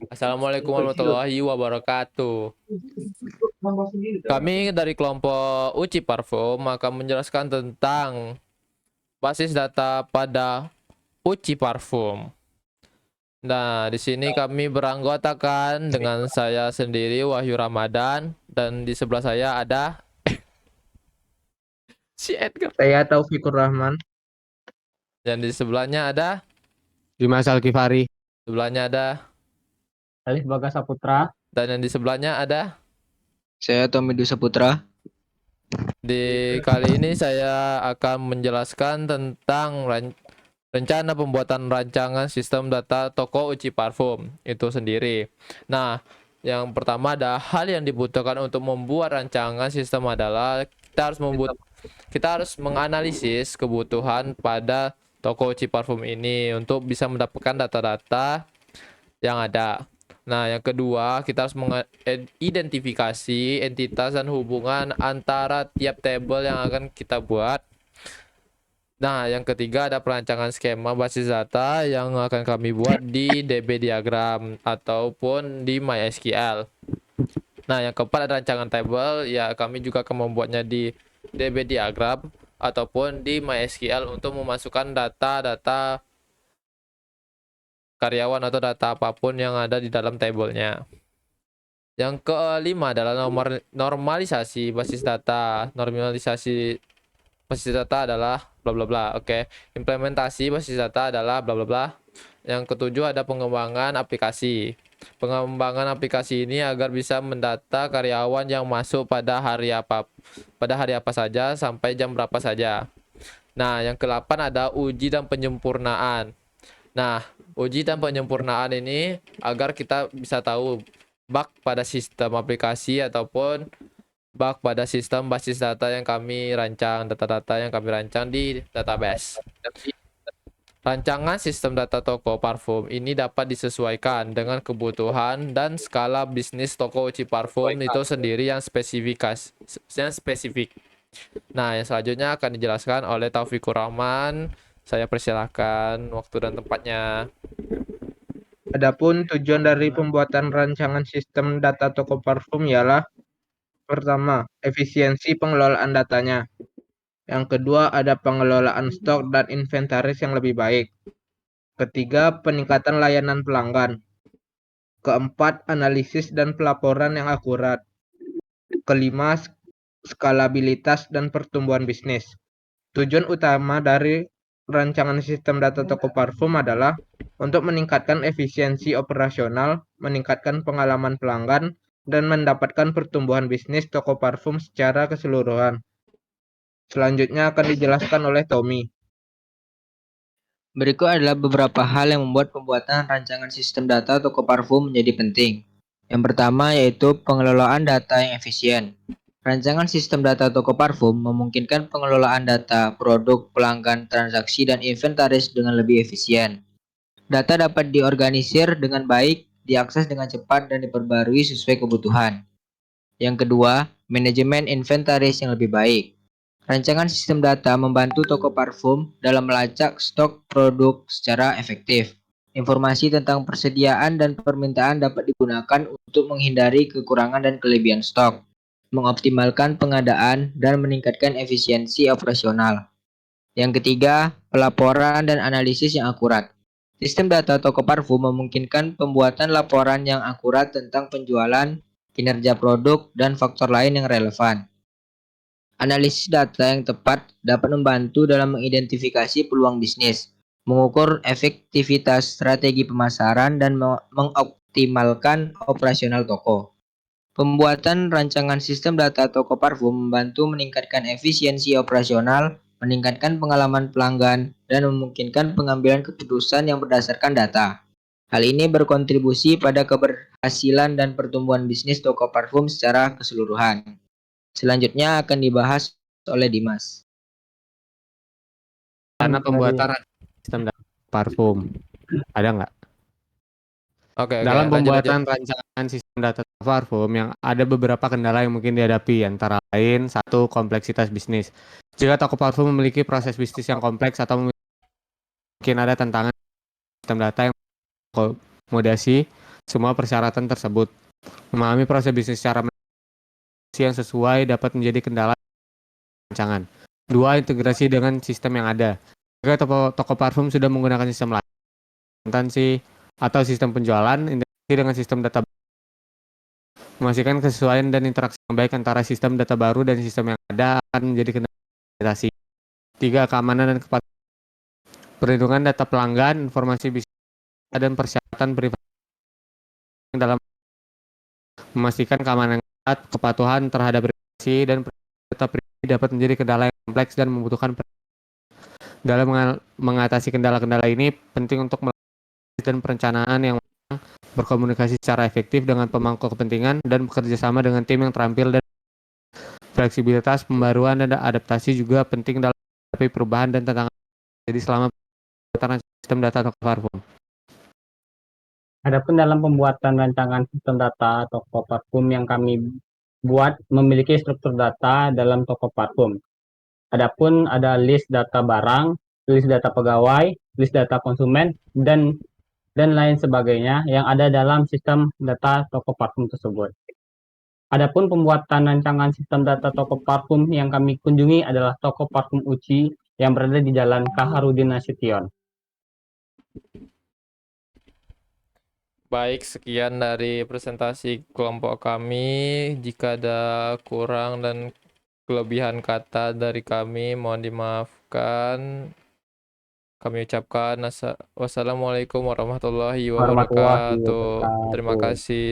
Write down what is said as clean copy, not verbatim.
Assalamualaikum warahmatullahi wabarakatuh. Kami dari kelompok Uci Parfum akan menjelaskan tentang basis data pada Uci Parfum. Nah, di sini kami beranggotakan dengan saya sendiri Wahyu Ramadan dan di sebelah saya ada si Edgar Saya Taufikur Rahman. dan di sebelahnya ada Dimas Alkifari. sebelahnya ada Alif Bagas Saputra. dan yang di sebelahnya ada. Saya Tommy Dwi Saputra. Di kali ini saya akan menjelaskan tentang rencana pembuatan rancangan sistem data toko Uci Parfum itu sendiri. Nah, yang pertama ada hal yang dibutuhkan untuk membuat rancangan sistem adalah kita harus menganalisis kebutuhan pada toko Uci Parfum ini untuk bisa mendapatkan data-data yang ada. Nah, yang kedua, kita harus mengidentifikasi entitas dan hubungan antara tiap tabel yang akan kita buat. Nah, yang ketiga ada perancangan skema basis data yang akan kami buat di DB diagram ataupun di MySQL. Nah, yang keempat ada rancangan tabel, ya kami juga akan membuatnya di DB diagram ataupun di MySQL untuk memasukkan data-data karyawan atau data apapun yang ada di dalam tabelnya. Yang kelima adalah normalisasi basis data. Normalisasi basis data adalah bla bla bla. Oke. Implementasi basis data adalah bla bla bla. Yang ketujuh ada pengembangan aplikasi. Pengembangan aplikasi ini agar bisa mendata karyawan yang masuk pada hari apa saja sampai jam berapa saja. Nah, yang ke-8 ada uji dan penyempurnaan. Nah, uji dan penyempurnaan ini agar kita bisa tahu bug pada sistem aplikasi ataupun bug pada sistem basis data yang kami rancang, data-data yang kami rancang di database. Rancangan sistem data toko parfum ini dapat disesuaikan dengan kebutuhan dan skala bisnis toko Uci Parfum itu sendiri yang spesifik. Nah, yang selanjutnya akan dijelaskan oleh Taufikur Rahman. Saya persilahkan waktu dan tempatnya. Adapun tujuan dari pembuatan rancangan sistem data toko parfum ialah pertama, efisiensi pengelolaan datanya. Yang kedua, ada pengelolaan stok dan inventaris yang lebih baik. Ketiga, peningkatan layanan pelanggan. Keempat, analisis dan pelaporan yang akurat. Kelima, skalabilitas dan pertumbuhan bisnis. Tujuan utama dari rancangan sistem data toko parfum adalah untuk meningkatkan efisiensi operasional, meningkatkan pengalaman pelanggan, dan mendapatkan pertumbuhan bisnis toko parfum secara keseluruhan. Selanjutnya akan dijelaskan oleh Tommy. Berikut adalah beberapa hal yang membuat pembuatan rancangan sistem data toko parfum menjadi penting. Yang pertama yaitu pengelolaan data yang efisien. Rancangan sistem data toko parfum memungkinkan pengelolaan data, produk, pelanggan, transaksi, dan inventaris dengan lebih efisien. Data dapat diorganisir dengan baik, diakses dengan cepat, dan diperbarui sesuai kebutuhan. Yang kedua, manajemen inventaris yang lebih baik. Rancangan sistem data membantu toko parfum dalam melacak stok produk secara efektif. Informasi tentang persediaan dan permintaan dapat digunakan untuk menghindari kekurangan dan kelebihan stok, mengoptimalkan pengadaan, dan meningkatkan efisiensi operasional. Yang ketiga, pelaporan dan analisis yang akurat. Sistem data toko parfum memungkinkan pembuatan laporan yang akurat tentang penjualan, kinerja produk, dan faktor lain yang relevan. Analisis data yang tepat dapat membantu dalam mengidentifikasi peluang bisnis, mengukur efektivitas strategi pemasaran, dan mengoptimalkan operasional toko. Pembuatan rancangan sistem data toko parfum membantu meningkatkan efisiensi operasional, meningkatkan pengalaman pelanggan, dan memungkinkan pengambilan keputusan yang berdasarkan data. Hal ini berkontribusi pada keberhasilan dan pertumbuhan bisnis toko parfum secara keseluruhan. Selanjutnya akan dibahas oleh Dimas. Karena pembuatan sistem data parfum. Ada nggak? Oke, Dalam lanjut. pembuatan rancangan sistem data parfum yang ada beberapa kendala yang mungkin dihadapi, antara lain satu, kompleksitas bisnis. Jika toko parfum memiliki proses bisnis yang kompleks atau mungkin ada tantangan sistem data yang akomodasi, semua persyaratan tersebut. Memahami proses bisnis secara yang sesuai dapat menjadi kendala rancangan. 2. Integrasi dengan sistem yang ada. Jika toko parfum sudah menggunakan sistem akuntansi atau sistem penjualan, integrasi dengan sistem data, memastikan kesesuaian dan interaksi yang baik antara sistem data baru dan sistem yang ada akan menjadi kendala integrasi. 3. Keamanan dan kepatuhan. Perlindungan data pelanggan, informasi bisnis, dan persyaratan privasi dalam memastikan keamanan data, kepatuhan terhadap privasi dan data pribadi dapat menjadi kendala yang kompleks dan membutuhkan dalam mengatasi kendala-kendala ini penting untuk melakukan dan perencanaan yang berkomunikasi secara efektif dengan pemangku kepentingan dan bekerja sama dengan tim yang terampil, dan fleksibilitas pembaruan dan adaptasi juga penting dalam menghadapi perubahan dan tantangan. Jadi selama pembuatan sistem data atau parfum. Adapun dalam pembuatan rancangan sistem data toko parfum yang kami buat memiliki struktur data dalam toko parfum. Adapun ada list data barang, list data pegawai, list data konsumen, dan lain sebagainya yang ada dalam sistem data toko parfum tersebut. Adapun pembuatan rancangan sistem data toko parfum yang kami kunjungi adalah toko parfum Uci yang berada di Jalan Kaharudin Nasution. Baik, sekian dari presentasi kelompok kami. Jika ada kurang dan kelebihan kata dari kami, mohon dimaafkan. Kami ucapkan wassalamualaikum warahmatullahi wabarakatuh. Terima kasih.